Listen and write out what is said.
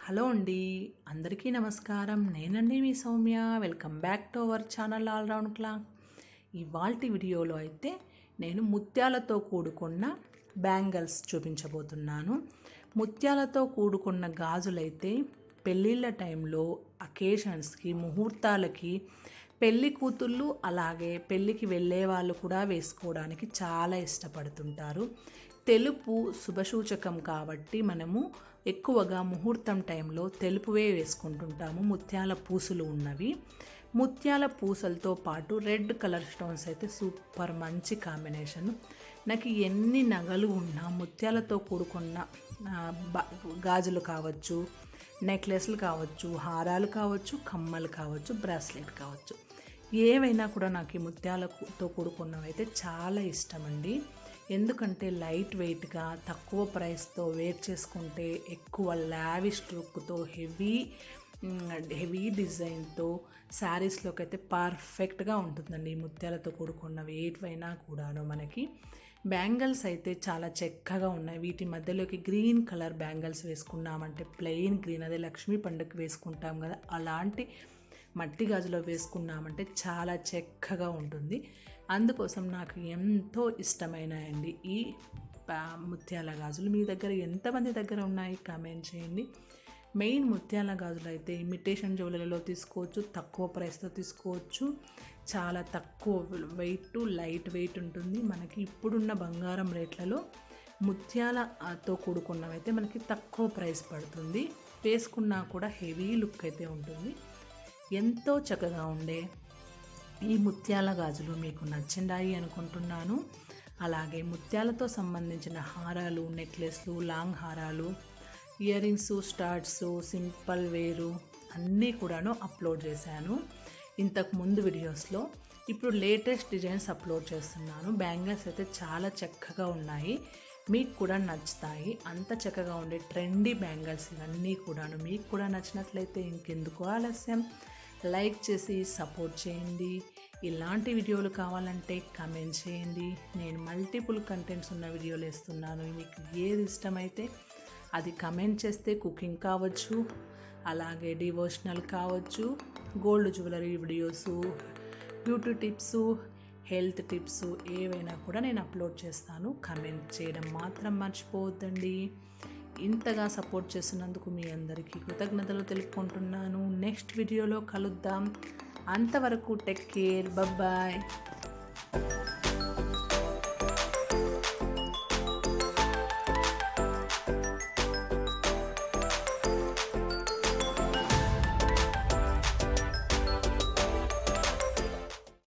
Hello అండి, అందరికీ నమస్కారం. నేనండి మీ Soumya. Welcome back to our channel all round clock. ఇవాల్టి వీడియోలో అయితే నేను ముత్యాలతో కూడుకున్న బ్యాంగిల్స్ చూపించబోతున్నాను. ముత్యాలతో కూడుకున్న గాజులైతే పెళ్ళిళ్ళ టైంలో, అకేషన్స్కి, ముహూర్తాలకి, పెళ్ళి కూతుళ్ళు అలాగే పెళ్ళికి వెళ్ళే వాళ్ళు కూడా వేసుకోవడానికి చాలా ఇష్టపడుతుంటారు. తెలుపు శుభసూచకం కాబట్టి మనము ఎక్కువగా ముహూర్తం టైంలో తెలుపువే వేసుకుంటుంటాము. ముత్యాల పూసలు ఉన్నవి. ముత్యాల పూసలతో పాటు రెడ్ కలర్ స్టోన్స్ అయితే సూపర్ మంచి కాంబినేషన్. నాకు ఎన్ని నగలు ఉన్నా ముత్యాలతో కూడుకున్న గాజులు కావచ్చు, నెక్లెస్లు కావచ్చు, హారాలు కావచ్చు, కమ్మలు కావచ్చు, బ్రాస్లెట్ కావచ్చు, ఏవైనా కూడా నాకు ఈ ముత్యాలతో కూడుకున్నవి అయితే చాలా ఇష్టం అండి. ఎందుకంటే లైట్ వెయిట్గా తక్కువ ప్రైస్తో వేర్ చేసుకుంటే ఎక్కువ లావిష్ లుక్తో హెవీ డిజైన్తో శారీస్లోకి అయితే పర్ఫెక్ట్గా ఉంటుందండి. ఈ ముత్యాలతో కూడుకున్నవి ఏవైనా కూడాను. మనకి బ్యాంగిల్స్ అయితే చాలా చక్కగా ఉన్నాయి. వీటి మధ్యలోకి గ్రీన్ కలర్ బ్యాంగిల్స్ వేసుకున్నామంటే ప్లెయిన్ గ్రీన్, అదే లక్ష్మీ పండుగకి వేసుకుంటాం కదా, అలాంటి మట్టి గాజులో వేసుకున్నామంటే చాలా చక్కగా ఉంటుంది. అందుకోసం నాకు ఎంతో ఇష్టమైనాయండి ఈ ముత్యాల గాజులు. మీ దగ్గర ఎంతమంది దగ్గర ఉన్నాయి కామెంట్ చేయండి. మెయిన్ ముత్యాల గాజులు అయితే ఇమిటేషన్ జ్యువెలరీలో తీసుకోవచ్చు, తక్కువ ప్రైస్తో తీసుకోవచ్చు. చాలా తక్కువ వెయిట్, లైట్ వెయిట్ ఉంటుంది. మనకి ఇప్పుడున్న బంగారం రేట్లలో ముత్యాలతో కూడుకున్నవైతే మనకి తక్కువ ప్రైస్ పడుతుంది. వేసుకున్నా కూడా హెవీ లుక్ అయితే ఉంటుంది. ఎంతో చక్కగా ఉండే ఈ ముత్యాల గాజులు మీకు నచ్చిండాయి అనుకుంటున్నాను. అలాగే ముత్యాలతో సంబంధించిన హారాలు, నెక్లెస్లు, లాంగ్ హారాలు, ఇయర్ రింగ్స్, స్టార్ట్స్, సింపుల్ వేరు అన్నీ కూడాను అప్లోడ్ చేశాను ఇంతకు ముందు వీడియోస్లో. ఇప్పుడు లేటెస్ట్ డిజైన్స్ అప్లోడ్ చేస్తున్నాను. బ్యాంగిల్స్ అయితే చాలా చక్కగా ఉన్నాయి, మీకు కూడా నచ్చుతాయి. అంత చక్కగా ఉండే ట్రెండీ బ్యాంగిల్స్ ఇవన్నీ కూడాను. మీకు కూడా నచ్చినట్లయితే ఇంకెందుకు ఆలస్యం, లైక్ చేసి సపోర్ట్ చేయండి. ఇలాంటి వీడియోలు కావాలంటే కమెంట్ చేయండి. నేను మల్టిపుల్ కంటెంట్స్ ఉన్న వీడియోలు వేస్తున్నాను. మీకు ఏది ఇష్టమైతే అది కమెంట్ చేస్తే కుకింగ్ కావచ్చు, అలాగే డివోషనల్ కావచ్చు, gold jewellery videos, beauty tips, health tips ఏవైనా కూడా నేను అప్లోడ్ చేస్తాను. కమెంట్ చేయడం మాత్రం మర్చిపోవద్దండి. ఇంతగా సపోర్ట్ చేసినందుకు మీ అందరికీ కృతజ్ఞతలు తెలుపుకుంటున్నాను. నెక్స్ట్ వీడియోలో కలుద్దాం. అంతవరకు టేక్ కేర్, బాయ్.